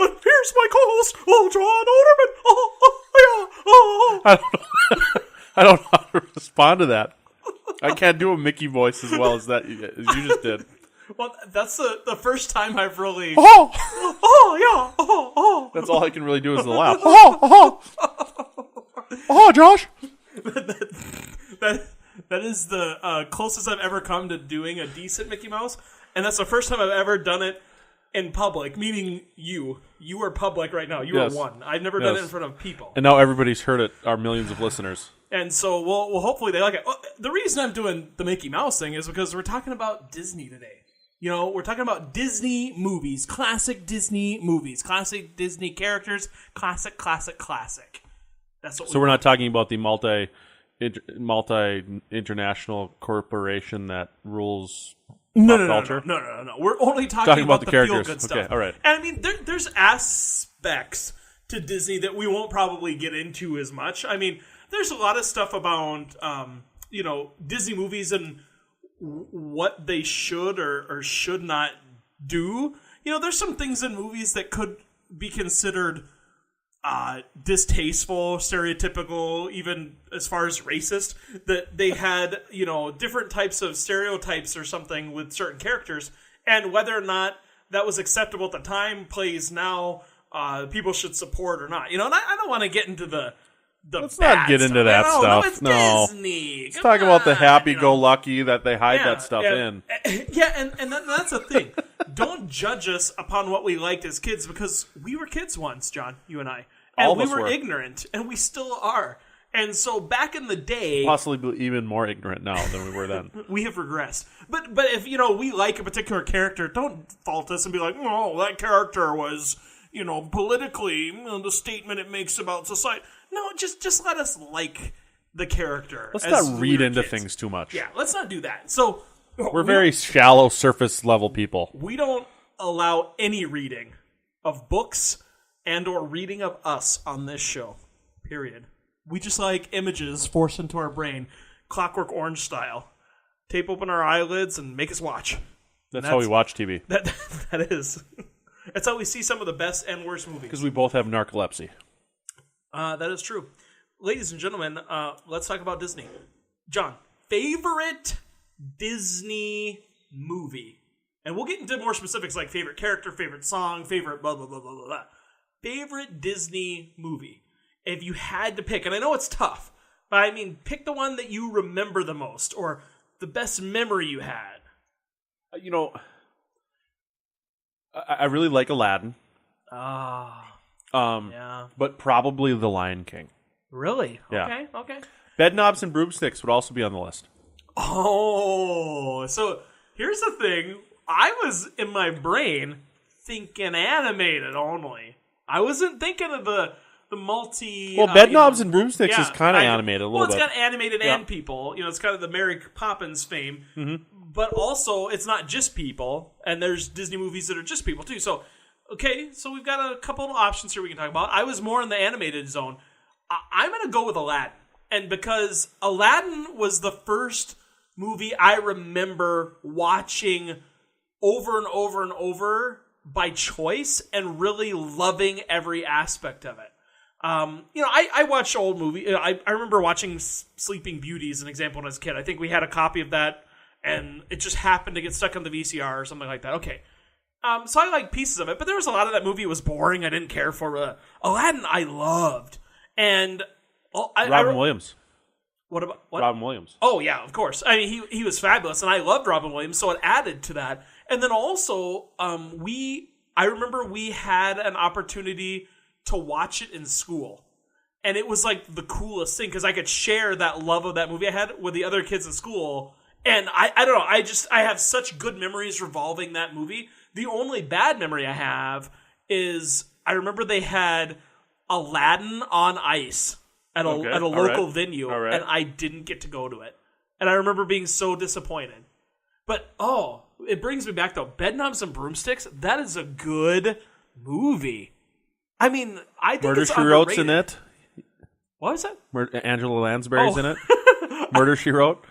and here's my co-host, John Oderman. Yeah. I don't know how to respond to that. I can't do a Mickey voice as well as that as you just did. Well, that's the first time I've really... Oh! That's all I can really do is the laugh. Josh! That is the closest I've ever come to doing a decent Mickey Mouse, and that's the first time I've ever done it in public, meaning you. You are public right now. You are one. I've never done it in front of people. And now everybody's heard it, our millions of listeners. And so, well, hopefully they like it. The reason I'm doing the Mickey Mouse thing is because we're talking about Disney today. You know, we're talking about Disney movies, classic Disney movies, classic Disney characters, classic. That's what. So we're not talking about the multi-international corporation that rules culture? No. We're only talking about the characters. Feel-good stuff. Okay, all right. And I mean, there's aspects to Disney that we won't probably get into as much. I mean, there's a lot of stuff about, Disney movies and what they should or should not do. You know, there's some things in movies that could be considered distasteful, stereotypical, even as far as racist, that they had, different types of stereotypes or something with certain characters, and whether or not that was acceptable at the time, plays now, people should support or not. And I don't want to get into the Let's not get into that stuff. No, it's no. Disney. Let's talk about the happy-go-lucky that they hide that stuff in. Yeah, and that's the thing. Don't judge us upon what we liked as kids, because we were kids once, John, you and I. And All of we us were were ignorant, and we still are. And so back in the day... Possibly even more ignorant now than we were then. We have regressed. But if, we like a particular character, don't fault us and be like, oh, that character was, politically, the statement it makes about society. No, just let us like the character. Let's not read into things too much. Yeah, let's not do that. So we're very shallow, surface level people. We don't allow any reading of books and or reading of us on this show. Period. We just like images forced into our brain, Clockwork Orange style. Tape open our eyelids and make us watch. That's how we watch TV. That is. That's how we see some of the best and worst movies. Because we both have narcolepsy. That is true. Ladies and gentlemen, let's talk about Disney. John, favorite Disney movie? And we'll get into more specifics like favorite character, favorite song, favorite blah, blah, blah, blah, blah, blah. Favorite Disney movie. If you had to pick, and I know it's tough, but I mean, pick the one that you remember the most or the best memory you had. I really like Aladdin. Yeah. But probably The Lion King. Really? Yeah. Okay. Bedknobs and Broomsticks would also be on the list. Oh, so here's the thing. I was in my brain thinking animated only. I wasn't thinking of the multi... Well, Bedknobs and Broomsticks is kind of animated a little bit. Well, it's got animated and people. It's kind of the Mary Poppins fame. Mm-hmm. But also, it's not just people. And there's Disney movies that are just people, too. So, okay, so we've got a couple of options here we can talk about. I was more in the animated zone. I'm going to go with Aladdin. And because Aladdin was the first movie I remember watching over and over and over by choice and really loving every aspect of it. I watch old movies. I remember watching Sleeping Beauty as an example when I was a kid. I think we had a copy of that, and it just happened to get stuck on the VCR or something like that. Okay. So I like pieces of it, but there was a lot of that movie that was boring. I didn't care for. Aladdin I loved. And Robin Williams. What about what? Robin Williams? Oh yeah, of course. I mean, he was fabulous, and I loved Robin Williams, so it added to that. And then also, I remember we had an opportunity to watch it in school, and it was like the coolest thing because I could share that love of that movie I had with the other kids in school. And I don't know, I have such good memories revolving that movie. The only bad memory I have is I remember they had Aladdin on Ice at a local venue, and I didn't get to go to it. And I remember being so disappointed. But, it brings me back, though. Bedknobs and Broomsticks, that is a good movie. I mean, I think Murder, it's She Wrote's underrated. in it. What is that? Angela Lansbury's in it. Murder, She Wrote.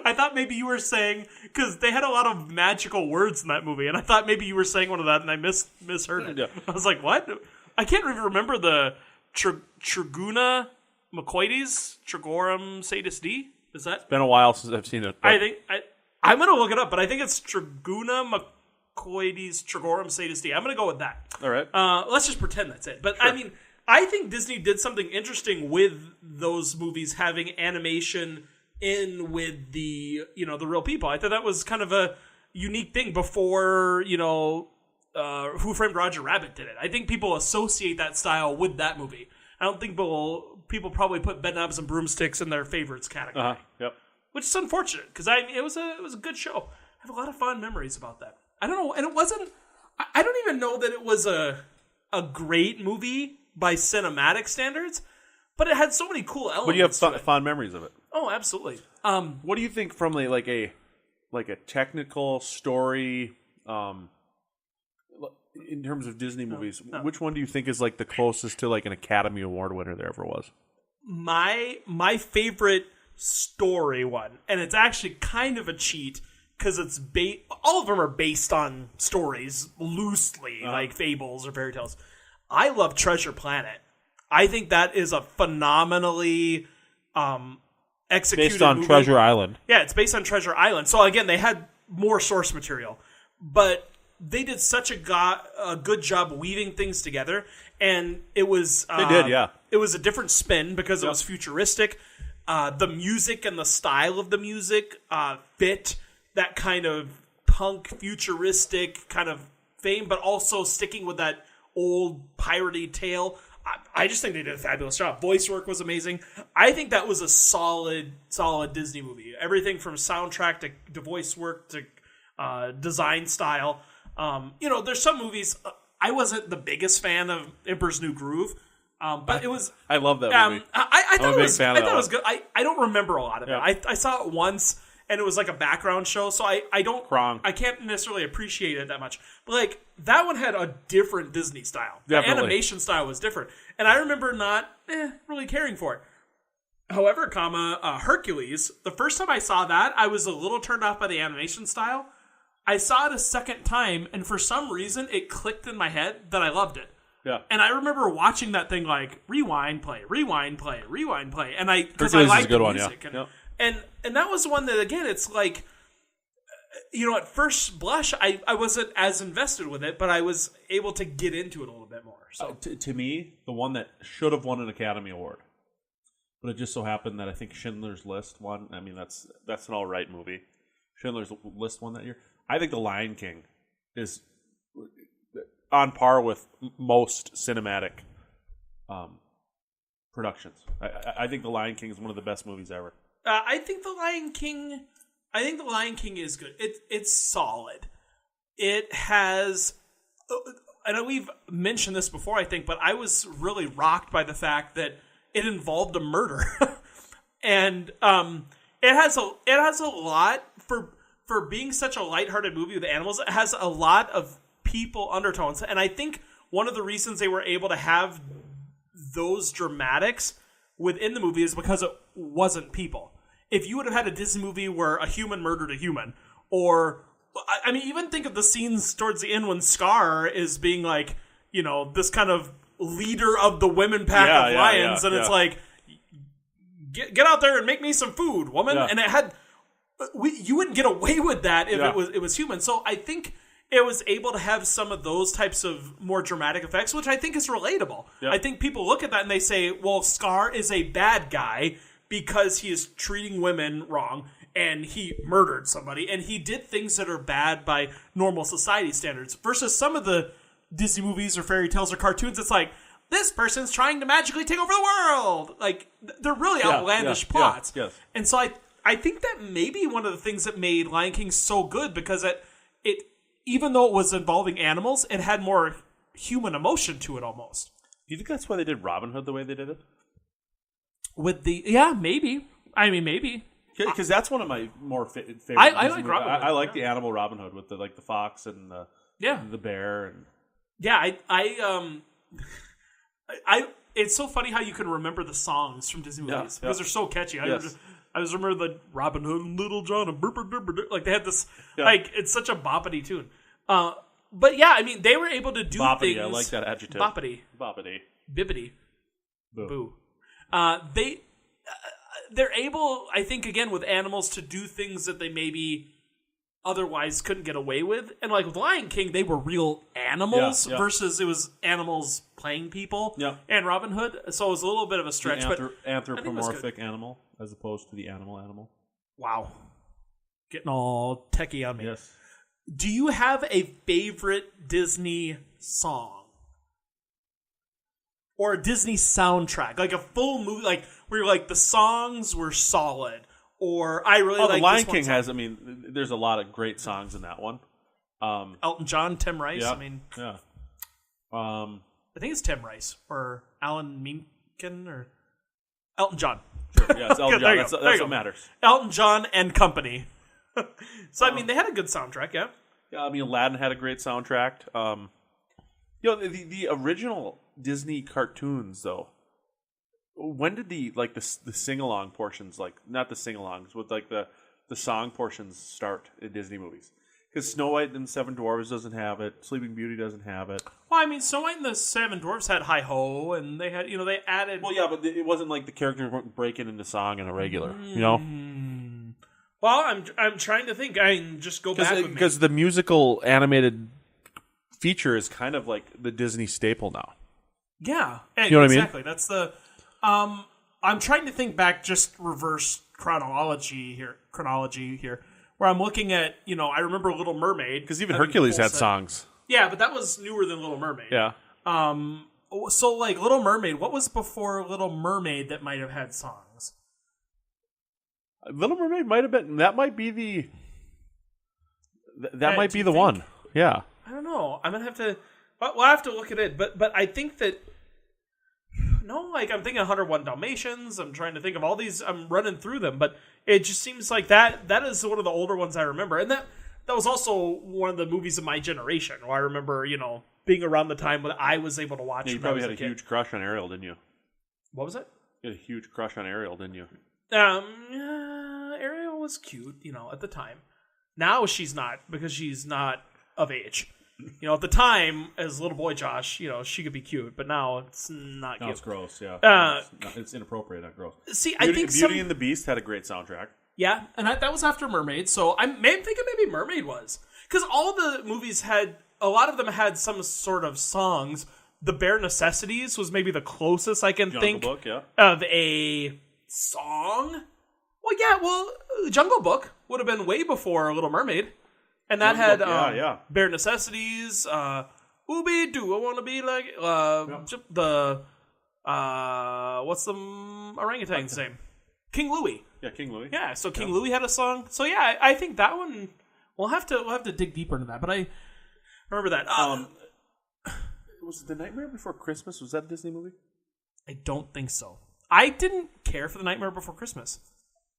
I thought maybe you were saying, because they had a lot of magical words in that movie, and I thought maybe you were saying one of that, and I misheard it. Yeah. I was like, what? I can't even remember the Triguna Macoides, Trigorum Sadis D. Is that? Been a while since I've seen it. I think I'm gonna look it up, but I think it's Triguna Macoides Trigorum Sadis D. I'm gonna go with that. All right. Let's just pretend that's it. But I mean, I think Disney did something interesting with those movies having animation in with the the real people. I thought that was kind of a unique thing before Who Framed Roger Rabbit did it. I think people associate that style with that movie. I don't think people probably put Bedknobs and Broomsticks in their favorites category. Yep. Which is unfortunate because it was a good show. I have a lot of fond memories about that. I don't know, and it wasn't. I don't even know that it was a great movie by cinematic standards, but it had so many cool elements. But you have fond memories of it. Oh, absolutely. What do you think from like a technical story? In terms of Disney movies, which one do you think is like the closest to like an Academy Award winner there ever was? My favorite story one, and it's actually kind of a cheat because it's all of them are based on stories loosely, like fables or fairy tales. I love Treasure Planet. I think that is a phenomenally executed based on movie. Treasure Island. Yeah, it's based on Treasure Island. So again, they had more source material, but they did such a good job weaving things together, and it was They did, yeah. It was a different spin because it was futuristic. The music and the style of the music fit that kind of punk futuristic kind of fame, but also sticking with that old piratey tale. I just think they did a fabulous job. Voice work was amazing. I think that was a solid Disney movie. Everything from soundtrack to voice work to design style. There's some movies I wasn't the biggest fan of Emperor's New Groove, but it was. I love that movie. I thought I'm a it big was. fan I of thought that it was good. I don't remember a lot of it. I saw it once, and it was like a background show, so I don't. Wrong. I can't necessarily appreciate it that much. But like that one had a different Disney style. Definitely. The animation style was different, and I remember not really caring for it. However, Hercules. The first time I saw that, I was a little turned off by the animation style. I saw it a second time, and for some reason, it clicked in my head that I loved it. Yeah. And I remember watching that thing like rewind, play, rewind, play, rewind, play, and because Hercules I liked is a good the one, music, yeah. and that was one that again, it's like, at first blush, I wasn't as invested with it, but I was able to get into it a little bit more. So To me, the one that should have won an Academy Award, but it just so happened that I think Schindler's List won. I mean, that's an all right movie. Schindler's List won that year. I think The Lion King is on par with most cinematic productions. I think The Lion King is one of the best movies ever. I think The Lion King is good. It's solid. It has. I know we've mentioned this before, I think, but I was really rocked by the fact that it involved a murder, and it has a lot for being such a lighthearted movie with animals. It has a lot of people undertones, and I think one of the reasons they were able to have those dramatics within the movie is because it wasn't people. If you would have had a Disney movie where a human murdered a human, or I mean, even think of the scenes towards the end when Scar is being like, this kind of leader of the women pack of lions, and it's like, get out there and make me some food, woman. And it had. You wouldn't get away with that if it was human. So I think it was able to have some of those types of more dramatic effects, which I think is relatable. Yeah. I think people look at that and they say, well, Scar is a bad guy because he is treating women wrong and he murdered somebody and he did things that are bad by normal society standards versus some of the Disney movies or fairy tales or cartoons. It's like, this person's trying to magically take over the world. Like, they're really outlandish plots. Yes. And so I think that may be one of the things that made Lion King so good because it even though it was involving animals, it had more human emotion to it almost. Do you think that's why they did Robin Hood the way they did it? Maybe. I mean, maybe. Because that's one of my more favorite. I like Robin Hood. I like the animal Robin Hood with the fox and the bear and it's so funny how you can remember the songs from Disney movies because they're so catchy. I I just remember the Robin Hood and Little John and like they had this Yeah. it's such a boppity tune. But yeah, I mean they were able to do Boppity, things. I like that adjective. Boppity, Boppity. bibbity, Boo. boo. They're able, I think, again with animals to do things that they maybe otherwise couldn't get away with. And like with Lion King, they were real animals Yeah. versus it was animals playing people. Yeah. And Robin Hood, so it was a little bit of a stretch. The But anthropomorphic animal as opposed to the animal. wow, getting all techie on me. Yes. Do you have a favorite Disney song? Or a Disney soundtrack? Like a full movie, like where you're like, the songs were solid. Or I really like The Lion this one King song. has, I mean, there's a lot of great songs in that one. Elton John, Tim Rice. Yeah. I mean, Yeah. I think it's Tim Rice or Alan Menken or Elton John. Yeah, it's Elton There John. you That's go. There you what go. matters. Elton John and company. So I mean, they had a good soundtrack. Yeah. Yeah, I mean, Aladdin had a great soundtrack. The original Disney cartoons, though. When did the sing along portions, like not the sing alongs, with like the song portions start in Disney movies? Because Snow White and the Seven Dwarfs doesn't have it. Sleeping Beauty doesn't have it. Well, I mean, Snow White and the Seven Dwarfs had Hi Ho, and they had, they added. Well, yeah, but it wasn't like the characters weren't breaking into song in a regular, you know? Well, I'm trying to think. I mean, just go back with me. Because the musical animated feature is kind of like the Disney staple now. Yeah, You know what I mean? exactly. That's the. I'm trying to think back, just reverse chronology here, where I'm looking at. I remember Little Mermaid Because even having Hercules full had set. songs. Yeah, but that was newer than Little Mermaid. Yeah. So like Little Mermaid, what was before Little Mermaid that might have had songs? Little Mermaid might have been. That might be the. That Yeah, might do be you the think? one. Yeah. I don't know. I'm gonna have to. We'll have to look at it. But I think that. No, like I'm thinking 101 Dalmatians. I'm trying to think of all these. I'm running through them, but it just seems like that is one of the older ones I remember, and that was also one of the movies of my generation. Where I remember, being around the time when I was able to watch. Yeah, you it when I probably was had a kid. huge crush on Ariel, didn't you? What was it? You had a huge crush on Ariel, didn't you? Ariel was cute, at the time. Now she's not because she's not of age. At the time, as little boy Josh, she could be cute, but now it's not No, cute. it's gross. Yeah, it's inappropriate, not gross. See, I think Beauty and the Beast had a great soundtrack. yeah, and that was after Mermaid, so I'm thinking maybe Mermaid was because all the movies a lot of them had some sort of songs. The Bare Necessities was maybe the closest I can Jungle think Book, yeah. of a song. Jungle Book would have been way before Little Mermaid. And that Jungle had Book, yeah. Bare Necessities, Ooby Doo, I Want to Be Like, what's the orangutan's name? King Louie. Yeah, King Louie. Yeah, so King Louie had a song. So yeah, I think that one, we'll have to dig deeper into that, but I remember that. Was it The Nightmare Before Christmas? Was that a Disney movie? I don't think so. I didn't care for The Nightmare Before Christmas.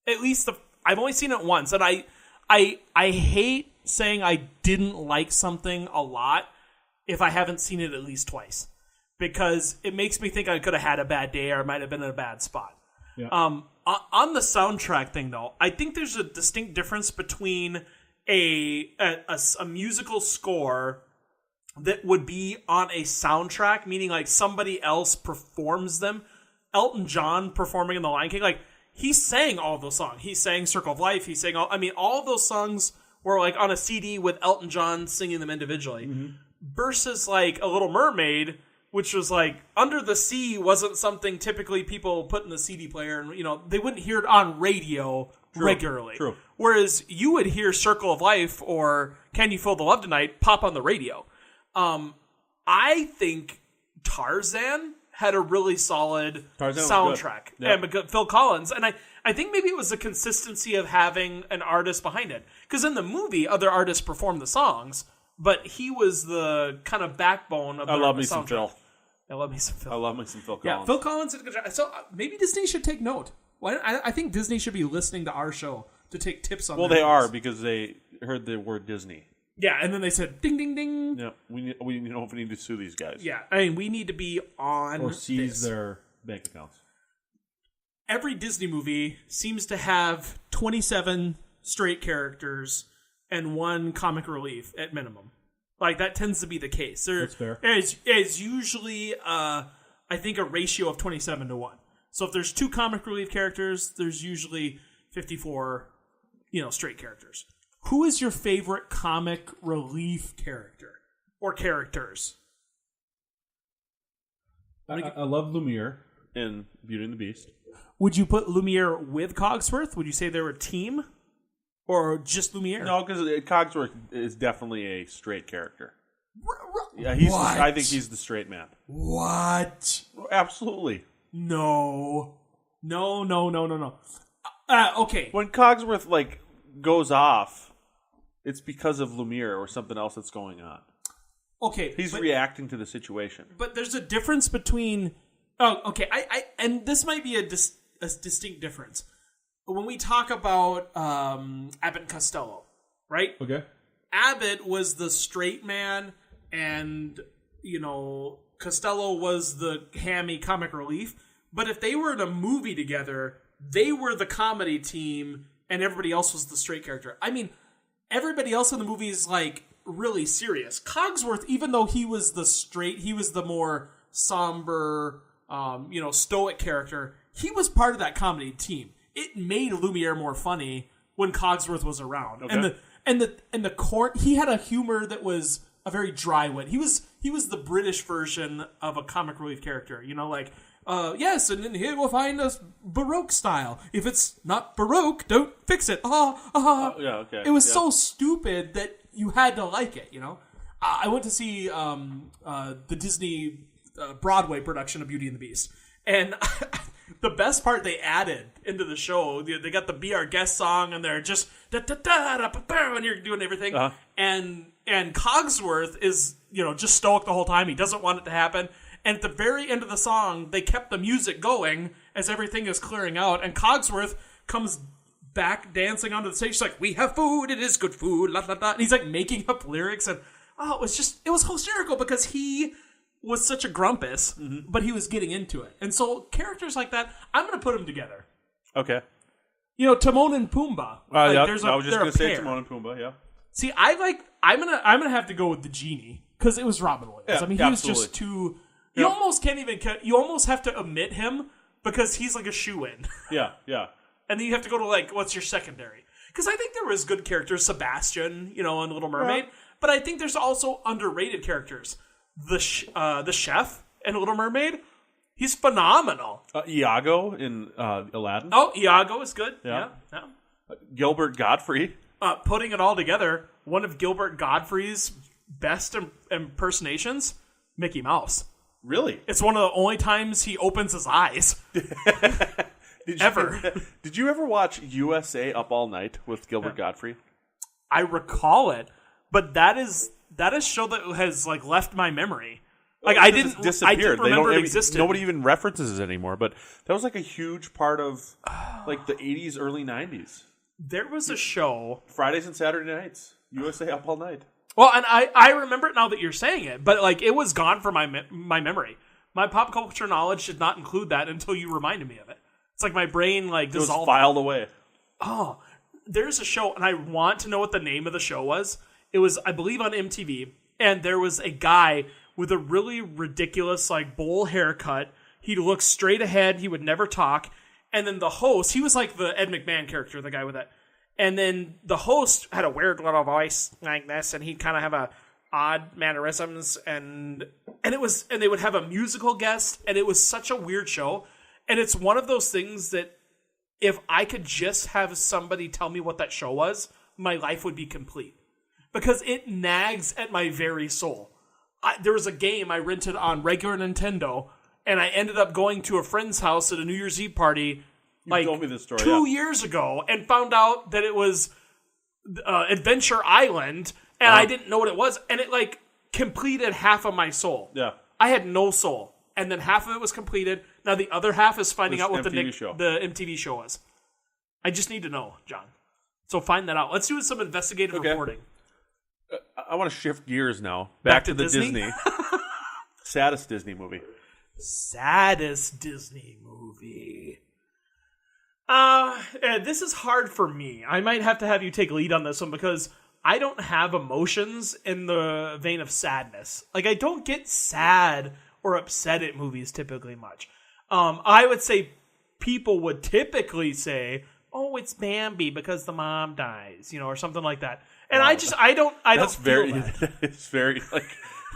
At least I've only seen it once, and I hate saying I didn't like something a lot if I haven't seen it at least twice, because it makes me think I could have had a bad day or I might have been in a bad spot. Yeah. On the soundtrack thing, though, I think there's a distinct difference between a musical score that would be on a soundtrack, meaning like somebody else performs them. Elton John performing in The Lion King, like he sang all those songs. He sang Circle of Life. He sang all of those songs were like on a CD with Elton John singing them individually. Mm-hmm. Versus like A Little Mermaid, which was like Under the Sea wasn't something typically people put in the CD player, and they wouldn't hear it on radio regularly. True. Whereas you would hear Circle of Life or Can You Feel the Love Tonight pop on the radio. I think Tarzan had a really solid soundtrack. Yeah. And because Phil Collins. And I think maybe it was the consistency of having an artist behind it. Because in the movie, other artists performed the songs, but he was the kind of backbone of I the love me soundtrack. some Phil. I love me some Phil. I love me some Phil Collins. Yeah, Phil Collins did a good job. So maybe Disney should take note. I think Disney should be listening to our show to take tips on Well, their they movies. are because they heard the word Disney. Yeah, and then they said, ding, ding, ding. Yeah, we know if we need to sue these guys. Yeah, I mean, we need to be on Or seize this. their bank accounts. every Disney movie seems to have 27 straight characters and one comic relief at minimum. Like, that tends to be the case. That's fair. It's usually, I think, a ratio of 27 to 1. So if there's 2 comic relief characters, there's usually 54, straight characters. Who is your favorite comic relief character? Or characters? I love Lumiere in Beauty and the Beast. Would you put Lumiere with Cogsworth? Would you say they were a team? Or just Lumiere? No, because Cogsworth is definitely a straight character. Yeah, I think he's the straight man. What? Absolutely. No. Okay. When Cogsworth goes off, it's because of Lumiere or something else that's going on. Okay. He's reacting to the situation. But there's a difference between... Oh, okay. And this might be a distinct difference. When we talk about Abbott and Costello, right? Okay. Abbott was the straight man, and, Costello was the hammy comic relief. But if they were in a movie together, they were the comedy team, and everybody else was the straight character. I mean, everybody else in the movie is, really serious. Cogsworth, even though he was the more somber, stoic character, he was part of that comedy team. It made Lumiere more funny when Cogsworth was around. Okay. And the court, he had a humor that was a very dry wit. He was the British version of a comic relief character, yes, and then here we'll find us Baroque style. If it's not Baroque, don't fix it. Yeah, okay. It was so stupid that you had to like it, I went to see the Disney Broadway production of Beauty and the Beast. And the best part they added into the show, they got the Be Our Guest song, and they're just da-da-da-da-ba-ba, and you're doing everything. Uh-huh. And Cogsworth is, just stoic the whole time. He doesn't want it to happen. And at the very end of the song, they kept the music going as everything is clearing out. And Cogsworth comes back dancing onto the stage. He's like, we have food, it is good food, la la la. And he's making up lyrics. And it was hysterical because he was such a grumpus, but he was getting into it. And so characters like that, I'm going to put them together. Okay. Timon and Pumbaa. I was just going to say Timon and Pumbaa, yeah. See, I'm gonna have to go with the genie because it was Robin Williams. Yeah, I mean, he was just too. You almost can't even. You almost have to omit him because he's like a shoe-in. Yeah. And then you have to go to what's your secondary? Because I think there was good characters, Sebastian, in Little Mermaid. Yeah. But I think there's also underrated characters. The chef in Little Mermaid, he's phenomenal. Iago in Aladdin. Oh, Iago is good. Yeah. Gilbert Gottfried. Putting it all together, one of Gilbert Gottfried's best impersonations, Mickey Mouse. Really? It's one of the only times he opens his eyes. Did you ever watch USA Up All Night with Gilbert Gottfried? I recall it, but that is a show that has left my memory. I didn't remember it existed. Nobody even references it anymore. But that was a huge part of the 80s, early 90s. There was a show Fridays and Saturday nights. USA Up All Night. Well, and I remember it now that you're saying it, but it was gone from my memory. My pop culture knowledge did not include that until you reminded me of it. It's my brain dissolved. It was filed away. Oh, there's a show, and I want to know what the name of the show was. It was, I believe, on MTV, and there was a guy with a really ridiculous bowl haircut. He'd look straight ahead. He would never talk. And then the host, he was the Ed McMahon character, the guy with that. And then the host had a weird little voice like this, and he'd kind of have a odd mannerisms, and they would have a musical guest, and it was such a weird show. And it's one of those things that if I could just have somebody tell me what that show was, my life would be complete. Because it nags at my very soul. There was a game I rented on regular Nintendo, and I ended up going to a friend's house at a New Year's Eve party you told me this story, 2 years ago and found out that it was Adventure Island, and I didn't know what it was, and it completed half of my soul. Yeah. I had no soul, and then half of it was completed. Now the other half is finding out what the MTV show was. I just need to know, John. So find that out. Let's do some investigative reporting. I want to shift gears now. Back to the Disney. Saddest Disney movie. Saddest Disney movie. This is hard for me. I might have to have you take lead on this one because I don't have emotions in the vein of sadness. Like, I don't get sad or upset at movies typically much. I would say people would typically say, "Oh, it's Bambi because the mom dies," or something like that. And I don't That's feel very. that. It's very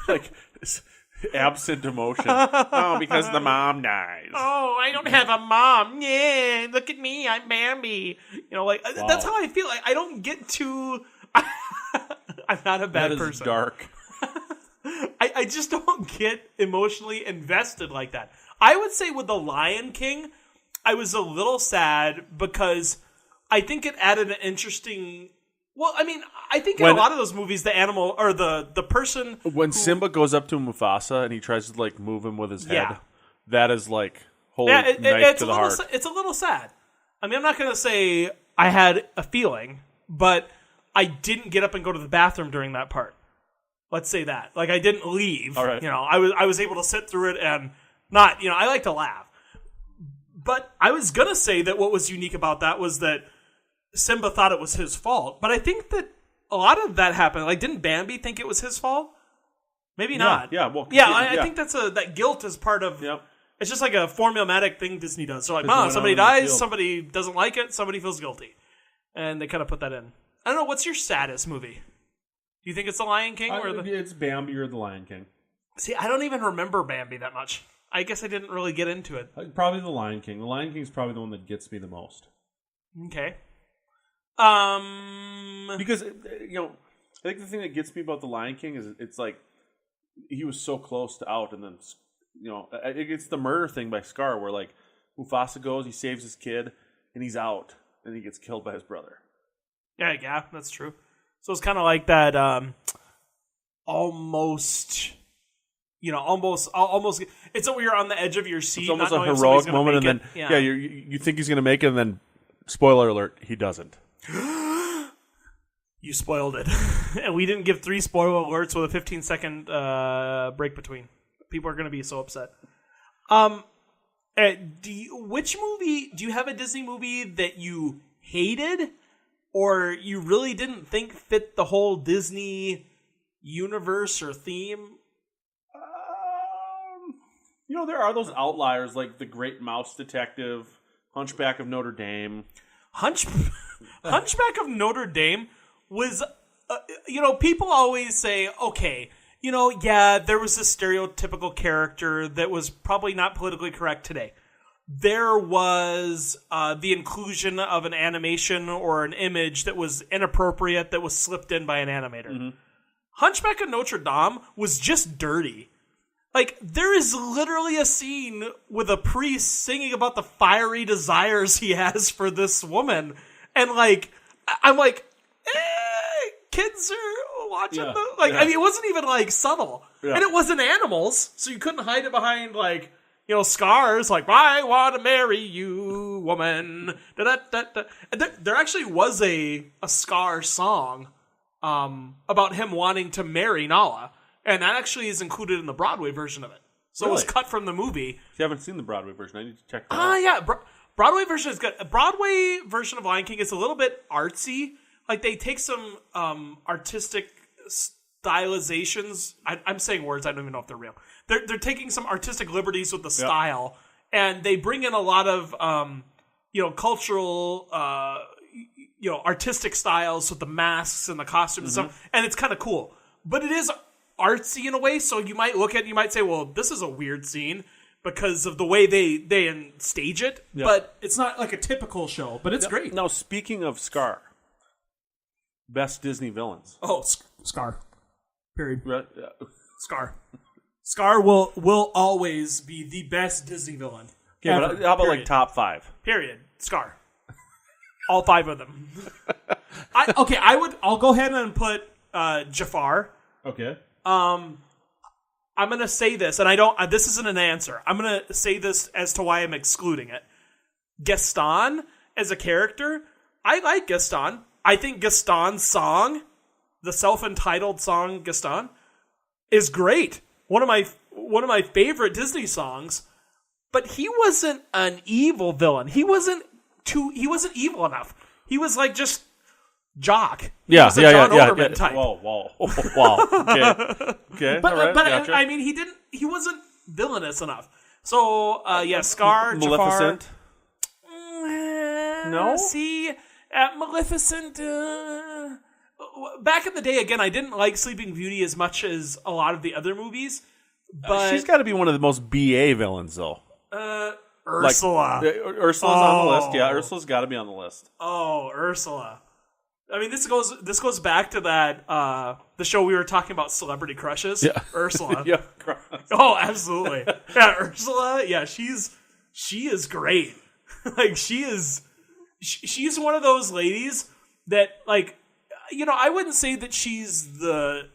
like absent emotion. Oh, because the mom dies. Oh, I don't have a mom. Yeah, look at me, I'm Bambi. That's how I feel. Like, I don't get too. I'm not a bad That is person. dark. I just don't get emotionally invested like that. I would say with The Lion King, I was a little sad because I think it added an interesting. Well, I mean, I think in a lot of those movies, the animal or the person When Simba goes up to Mufasa and he tries to like move him with his head, Yeah. that is like holy knife it's to a the little, heart. it's a little sad. I mean, I'm not going to say I had a feeling, but I didn't get up and go to the bathroom during that part. Let's say that. Like, I didn't leave. All right. I was able to sit through it and not. I like to laugh. But I was going to say that what was unique about that was that Simba thought it was his fault. But I think that a lot of that happened. Like, didn't Bambi think it was his fault? Maybe not. Yeah. Well, I think that guilt is part of. Yep. It's just like a formulaic thing Disney does. So like, Because no somebody one else in the dies, field. somebody doesn't like it, somebody feels guilty, and they kind of put that in. I don't know. What's your saddest movie? Do you think it's The Lion King or the? It's Bambi or the Lion King. See, I don't even remember Bambi that much. I guess I didn't really get into it. Probably the Lion King. The Lion King is probably the one that gets me the most. Okay. Because I think the thing that gets me about the Lion King is it's like he was so close to out, and then it's the murder thing by Scar, where like Mufasa goes, he saves his kid, and he's out, and he gets killed by his brother. Yeah, that's true. So it's kind of like that, almost. Almost. It's where you're on the edge of your seat. It's almost not a knowing if heroic somebody's gonna moment, and make then it. you think he's going to make it, and then spoiler alert, he doesn't. You spoiled it. And we didn't give 3 spoiler alerts with a 15-second break between. People are going to be so upset. Which movie, do you have a Disney movie that you hated or you really didn't think fit the whole Disney universe or theme? There are those outliers like The Great Mouse Detective, Hunchback of Notre Dame. Hunchback of Notre Dame was, people always say, okay, there was this stereotypical character that was probably not politically correct today. There was the inclusion of an animation or an image that was inappropriate that was slipped in by an animator. Mm-hmm. Hunchback of Notre Dame was just dirty. Like, there is literally a scene with a priest singing about the fiery desires he has for this woman. And, like, I'm like, kids are watching Yeah, the... Like, yeah. I mean, it wasn't even, like, subtle. Yeah. And it wasn't animals, so you couldn't hide it behind, like, scars, like, I want to marry you, woman. Da-da-da-da. And there actually was a Scar song about him wanting to marry Nala. And that actually is included in the Broadway version of it. So It was cut from the movie. If you haven't seen the Broadway version, I need to check that out. Yeah. Broadway version is good. A Broadway version of Lion King is a little bit artsy. Like, they take some artistic stylizations. I'm saying words. I don't even know if they're real. They're taking some artistic liberties with the style. And they bring in a lot of, cultural, artistic styles with the masks and the costumes and stuff. And it's kind of cool. But it is artsy in a way, so you might look at it, you might say, well, this is a weird scene because of the way they stage it, but it's not like a typical show, but it's great. Now, speaking of Scar, best Disney villains. Oh, Scar. Period. Right? Scar. Scar will always be the best Disney villain. Okay, but how about like top 5? Period. Scar. All 5 of them. I'll go ahead and put Jafar. Okay. I'm going to say this, and this isn't an answer. I'm going to say this as to why I'm excluding it. Gaston, as a character, I like Gaston. I think Gaston's song, the self-entitled song Gaston, is great. One of my favorite Disney songs, but he wasn't an evil villain. He wasn't he wasn't evil enough. He was like just jock. He Yeah, was a John yeah. Overman type. Whoa. Okay. But all right, but gotcha. I mean, he wasn't villainous enough. So Scar, Maleficent. Jafar. No? See, Maleficent. Back in the day, again, I didn't like Sleeping Beauty as much as a lot of the other movies. But She's got to be one of the most BA villains, though. Ursula. Ursula's on the list. Yeah, Ursula's got to be on the list. Oh, Ursula. I mean, this goes back to that the show we were talking about, Celebrity Crushes. Yeah. Ursula. Yeah. Oh, absolutely. Yeah, Ursula. Yeah, she is great. Like she's one of those ladies that, like, I wouldn't say that she's the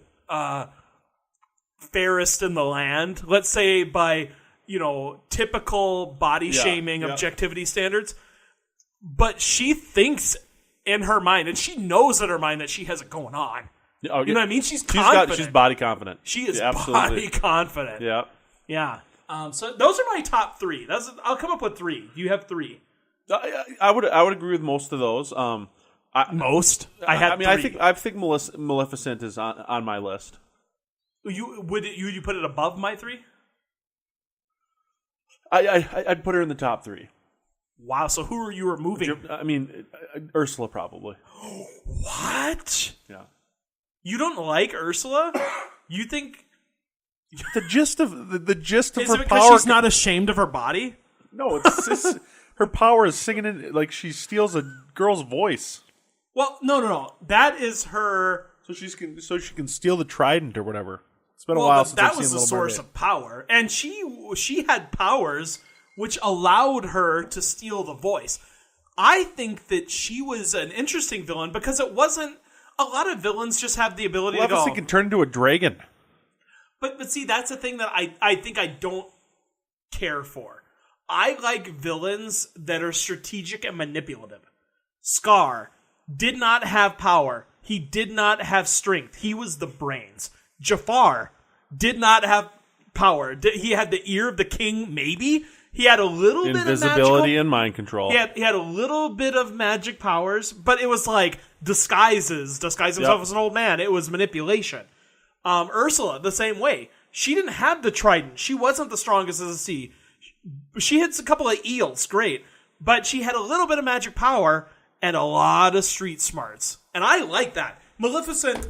fairest in the land. Let's say by typical body shaming objectivity standards, but she thinks in her mind, and she knows in her mind that she has it going on. Oh, you know what I mean? She's confident. She's body confident. She is absolutely body confident. Yeah. Yeah. So those are my top three. I'll come up with three. You have three. I would agree with most of those. Most? I think Maleficent is on my list. Would you put it above my three? I'd put her in the top three. Wow. So who are you removing? I mean, Ursula probably. What? Yeah. You don't like Ursula? You think the gist of her it because power? She's not ashamed of her body? No, it's her power is singing it like she steals a girl's voice. Well, no. That is her. So she can steal the trident or whatever. It's been a while since that I've was seen the Little source Mermaid. of power, and she had powers which allowed her to steal the voice. I think that she was an interesting villain because it wasn't. A lot of villains just have the ability to go. Maleficent can turn into a dragon. But see, that's the thing that I think I don't care for. I like villains that are strategic and manipulative. Scar did not have power. He did not have strength. He was the brains. Jafar did not have power. He had the ear of the king, maybe. He had a little bit of invisibility and mind control. He had a little bit of magic powers, but it was like disguise himself as an old man. It was manipulation. Ursula, the same way. She didn't have the trident. She wasn't the strongest of the sea. She hits a couple of eels, great. But she had a little bit of magic power and a lot of street smarts. And I like that. Maleficent,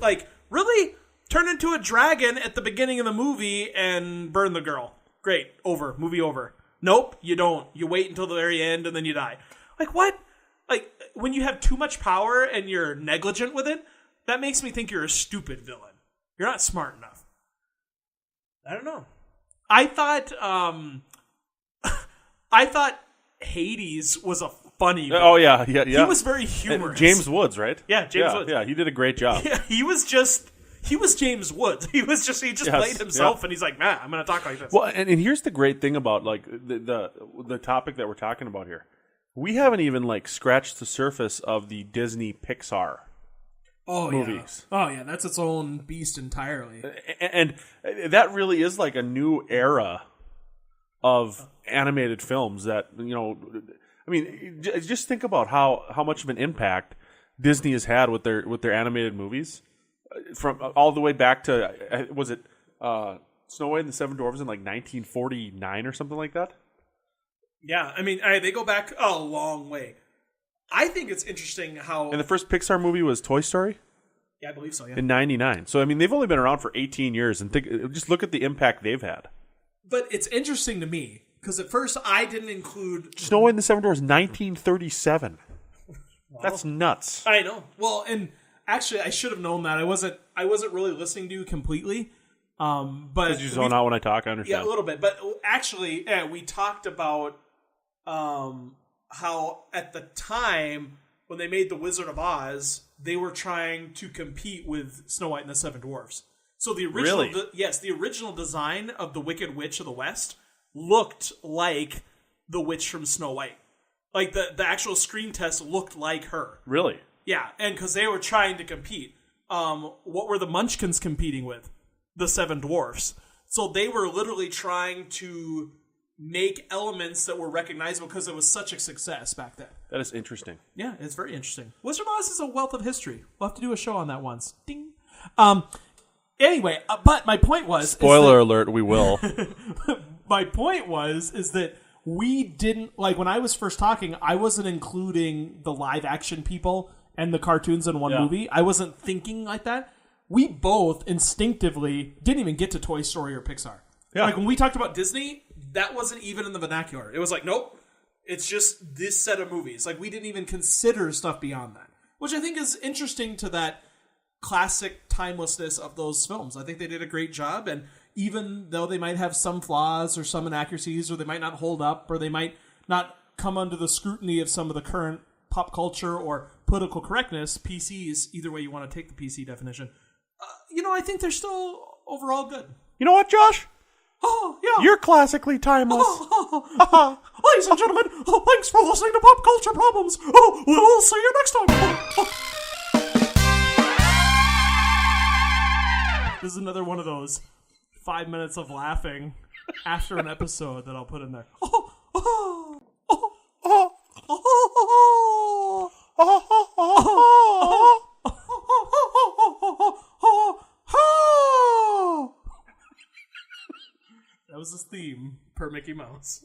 really turned into a dragon at the beginning of the movie and burned the girl. Great. Over. Movie over. Nope, you don't. You wait until the very end and then you die. Like, what? Like, when you have too much power and you're negligent with it, that makes me think you're a stupid villain. You're not smart enough. I don't know. I thought Hades was a funny villain. Oh, yeah. He was very humorous. James Woods, right? Yeah, James Woods. Yeah, he did a great job. Yeah, he was James Woods. He just played himself, and he's like, man, I'm going to talk like this. Well, and here's the great thing about the topic that we're talking about here. We haven't even scratched the surface of the Disney Pixar movies. Yeah. Oh yeah, that's its own beast entirely. And that really is like a new era of animated films that, I mean, just think about how much of an impact Disney has had with their animated movies. From all the way back to, was it Snow White and the Seven Dwarfs in 1949 or something like that? Yeah, I mean, they go back a long way. I think it's interesting how... And the first Pixar movie was Toy Story? Yeah, I believe so, yeah. In 1999. So, I mean, they've only been around for 18 years, and just look at the impact they've had. But it's interesting to me, because at first I didn't include... Snow White and the Seven Dwarfs, 1937. Wow. That's nuts. I know. Well, and actually, I should have known that. I wasn't really listening to you completely. But because you zone out when I talk, I understand. Yeah, a little bit. But actually, we talked about how at the time when they made The Wizard of Oz, they were trying to compete with Snow White and the Seven Dwarfs. So the original, the original design of the Wicked Witch of the West looked like the witch from Snow White. Like the actual screen test looked like her. Really? Yeah, and because they were trying to compete. What were the Munchkins competing with? The Seven Dwarfs. So they were literally trying to, make elements that were recognizable because it was such a success back then. That is interesting. Yeah, it's very interesting. Wizard of Oz is a wealth of history. We'll have to do a show on that once. Ding. Anyway, but my point was... Spoiler alert, we will. My point is that we didn't... Like, when I was first talking, I wasn't including the live-action people and the cartoons in one movie. I wasn't thinking like that. We both instinctively didn't even get to Toy Story or Pixar. Yeah. Like, when we talked about Disney, that wasn't even in the vernacular. It was like, nope, it's just this set of movies. Like, we didn't even consider stuff beyond that. Which I think is interesting to that classic timelessness of those films. I think they did a great job, and even though they might have some flaws or some inaccuracies, or they might not hold up, or they might not come under the scrutiny of some of the current pop culture or political correctness, PCs, either way you want to take the PC definition, I think they're still overall good. You know what, Josh? Oh, yeah. You're classically timeless. Ladies and gentlemen, thanks for listening to Pop Culture Problems. We'll see you next time. This is another one of those 5 minutes of laughing after an episode that I'll put in there. That was his theme per Mickey Mouse.